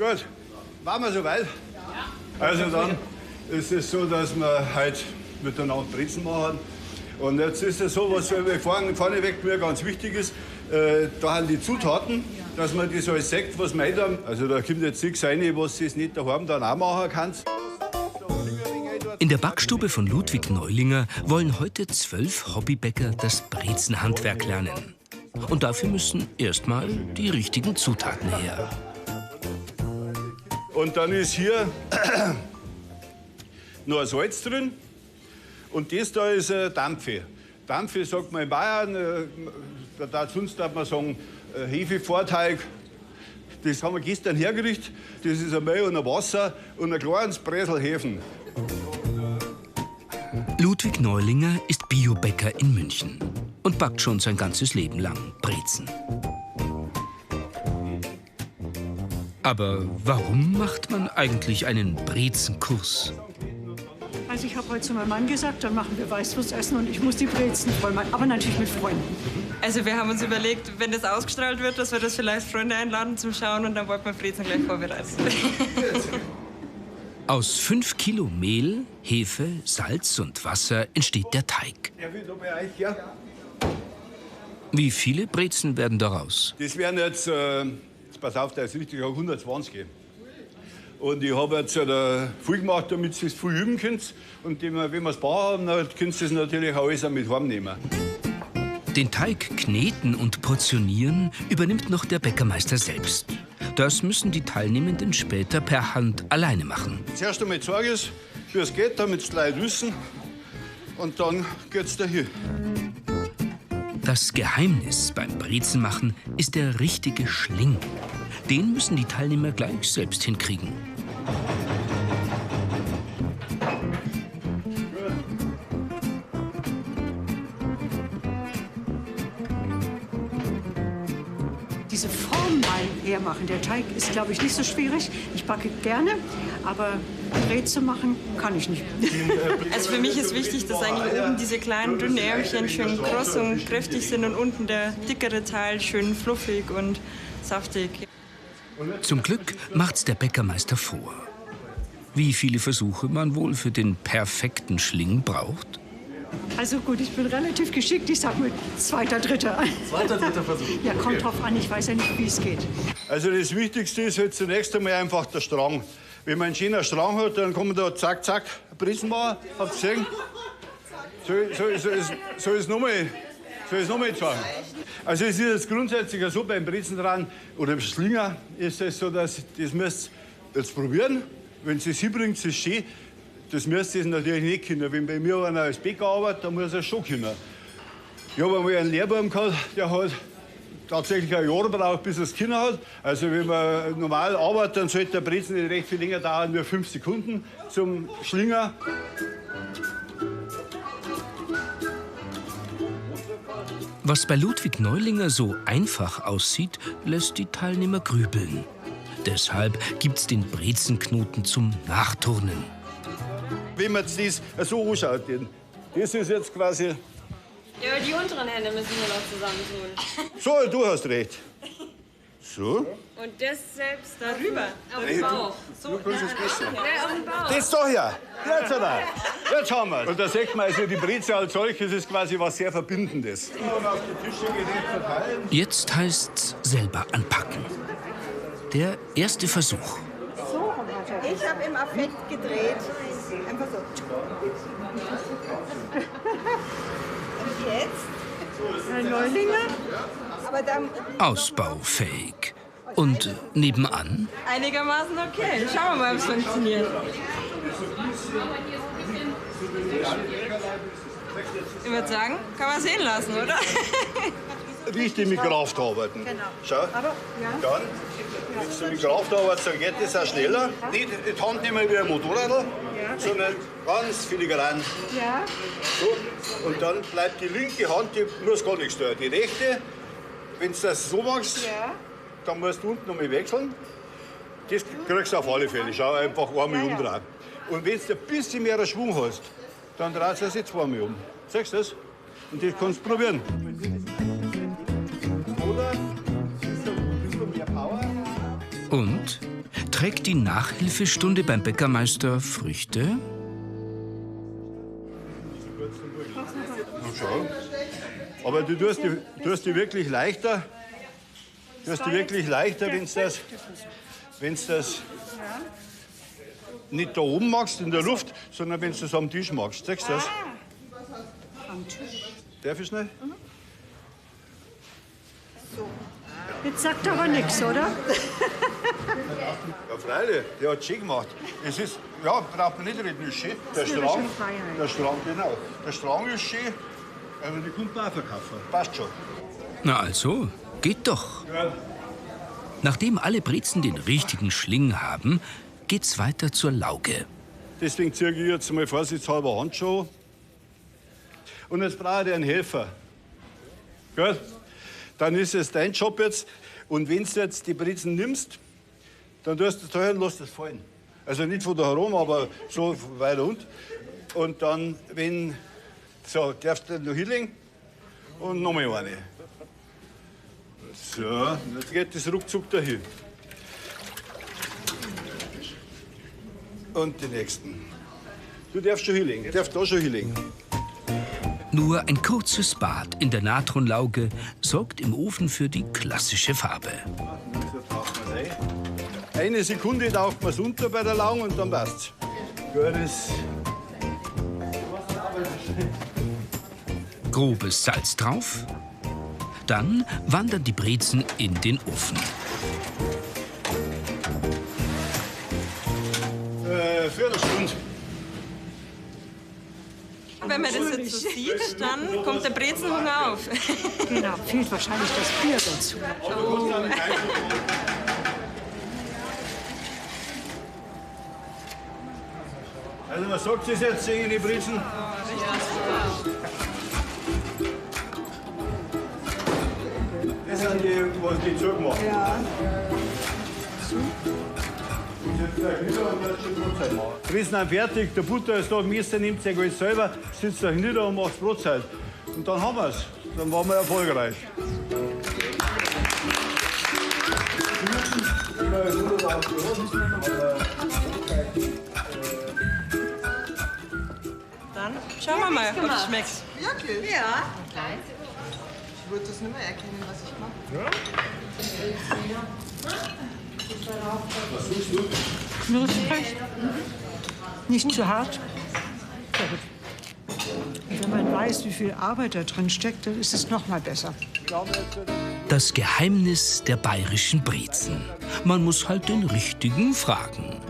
Gut, waren wir soweit? Ja. Also dann ist es so, dass wir heute miteinander Brezen machen. Und jetzt ist es so, was vorneweg mir ganz wichtig ist, da haben die Zutaten, dass man das alles sagt, was wir haben. Also da kommt jetzt nichts rein, was du nicht daheim dann auch machen kannst. In der Backstube von Ludwig Neulinger wollen heute 12 Hobbybäcker das Brezenhandwerk lernen. Und dafür müssen erstmal die richtigen Zutaten her. Und dann ist hier noch ein Salz drin. Und das da ist Dampfe. Dampfe sagt man in Bayern, sonst darf man sagen Hefevorteig. Das haben wir gestern hergerichtet. Das ist ein Mehl und ein Wasser und ein kleines Bresel Hefen. Ludwig Neulinger ist Biobäcker in München und backt schon sein ganzes Leben lang Brezen. Aber warum macht man eigentlich einen Brezenkurs? Also ich habe heute zu meinem Mann gesagt, dann machen wir Weißwurstessen und ich muss die Brezen voll machen, aber natürlich mit Freunden. Also wir haben uns überlegt, wenn das ausgestrahlt wird, dass wir das vielleicht Freunde einladen zum Schauen und dann wollten wir Brezen gleich vorbereiten. Aus 5 Kilo Mehl, Hefe, Salz und Wasser entsteht der Teig. Wie viele Brezen werden daraus? Das werden jetzt, pass auf, da ist richtig 120. Und ich habe jetzt viel gemacht, damit ihr es viel üben könnt. Und wenn wir es bauen haben, dann könnt ihr es natürlich auch alles mit heimnehmen. Den Teig kneten und portionieren übernimmt noch der Bäckermeister selbst. Das müssen die Teilnehmenden später per Hand alleine machen. Zuerst einmal zeige ich es, wie es geht, damit die Leute wissen. Und dann geht es dahin. Das Geheimnis beim Brezenmachen ist der richtige Schling. Den müssen die Teilnehmer gleich selbst hinkriegen. Diese Form mal hermachen. Der Teig ist, glaube ich, nicht so schwierig. Ich backe gerne, aber Brezen machen kann ich nicht. Also für mich ist wichtig, dass eigentlich oben diese kleinen, dünnen Ärmchen schön kross und kräftig sind und unten der dickere Teil schön fluffig und saftig. Zum Glück macht's der Bäckermeister vor. Wie viele Versuche man wohl für den perfekten Schling braucht? Also gut, ich bin relativ geschickt. Ich sag mal zweiter, dritter. Zweiter, dritter Versuch. Ja, kommt drauf an. Ich weiß ja nicht, wie es geht. Also das Wichtigste ist jetzt zunächst einmal einfach der Strang. Wenn man einen schönen Strang hat, dann kann man da zack, zack Brezen machen. Habt ihr gesehen? Soll ich es nochmal zeigen? Also es ist jetzt grundsätzlich so beim Brezen dran oder im Schlinger ist es so, dass das müsst ihr jetzt probieren. Wenn Sie es hinbringt, ist es schön. Das müsst ihr natürlich nicht können. Wenn bei mir einer als Bäcker arbeitet, dann muss er es schon können. Ich habe einmal einen Lehrbuben gehabt, der hat tatsächlich ein Jahr gebraucht, bis er es können hat. Also wenn man normal arbeitet, dann sollte der Brezen nicht recht viel länger dauern, nur 5 Sekunden zum Schlinger. Was bei Ludwig Neulinger so einfach aussieht, lässt die Teilnehmer grübeln. Deshalb gibt's den Brezenknoten zum Nachturnen. Wenn man das so anschaut, das ist jetzt quasi... Ja, aber die unteren Hände müssen wir noch zusammentun. So, du hast recht. So. Und das selbst Darüber. auf dem Bauch. Du kannst es besser. Ja, auf dem Bauch. Das da hier. Jetzt, oder? Jetzt haben wir es. Und da sieht man, also die Breze als solches ist quasi was sehr Verbindendes. Jetzt heißt's selber anpacken. Der erste Versuch. Ich habe im Affekt gedreht. Einfach so. Und jetzt? Herr Neulinger? Aber dann Ausbaufähig. Und nebenan? Einigermaßen okay. Schauen wir mal, ob es funktioniert. Ich würde sagen, kann man sehen lassen, oder? Richtig mit Kraft arbeiten. Genau. Schau. Aber, ja. Dann, wenn du mit Kraft arbeitest, dann geht das auch schneller. Nicht die Hand nicht mehr wie ein Motorrad, sondern ganz filigran. Ja. So. Und dann bleibt die linke Hand, die muss gar nichts tun. Die rechte, wenn du das so machst, dann musst du unten noch mal wechseln. Das kriegst du auf alle Fälle. Schau einfach einmal umdrehen. Und wenn du ein bisschen mehr Schwung hast, dann drehst du das jetzt zweimal um. Siehst du das? Und das kannst du probieren. Und? Trägt die Nachhilfestunde beim Bäckermeister Früchte? Schau. Aber du tust die wirklich leichter. Du tust die wirklich leichter, wenn du das nicht da oben machst in der Luft, sondern wenn du das am Tisch machst. Siehst du das? Am Tisch. Darf ich schnell? Jetzt sagt er aber nichts, oder? Ja, freilich, der hat es schön gemacht. Es ist, ja, braucht man nicht reden, ist schön. Der Strang, genau. Der Strang ist schön, aber die kommt man auch verkaufen. Passt schon. Na also, geht doch. Ja. Nachdem alle Brezen den richtigen Schling haben, geht's weiter zur Lauge. Deswegen ziehe ich jetzt mal vorsichtshalber Handschuhe. Und jetzt brauche ich einen Helfer. Gut? Dann ist es dein Job jetzt. Und wenn du jetzt die Brezen nimmst, dann tust du es da hin und lässt es fallen. Also nicht von da herum, aber so weiter unten. Und dann, wenn, so, darfst du noch hinlegen und nochmal eine. So, jetzt geht das ruckzuck dahin. Und die nächsten. Du darfst schon hinlegen, du darfst da schon hinlegen. Nur ein kurzes Bad in der Natronlauge sorgt im Ofen für die klassische Farbe. So taucht man rein. Eine Sekunde taucht man es unter bei der Lauge und dann passt's. Gutes. Grobes Salz drauf. Dann wandern die Brezen in den Ofen. Viertelstunde. Wenn man das jetzt so sieht, dann kommt der Brezenhunger auf. Genau, fehlt wahrscheinlich das Bier dazu. Also was sagt sie jetzt gegen die Brezen? Das sind die, was die zugemacht haben. Ja. Brezen sind fertig, der Butter ist da, der Meister nimmt sich alles selber, sitzt euch nieder und macht Brotzeit. Und dann haben wir es. Dann waren wir erfolgreich. Dann schauen wir mal, ob es schmeckt. Wirklich? Ja. Ich würde das nicht mehr erkennen, was ich mache. Knusprig. Nicht zu hart. Sehr gut. Und wenn man weiß, wie viel Arbeit da drin steckt, dann ist es noch mal besser. Das Geheimnis der bayerischen Brezen. Man muss halt den Richtigen fragen.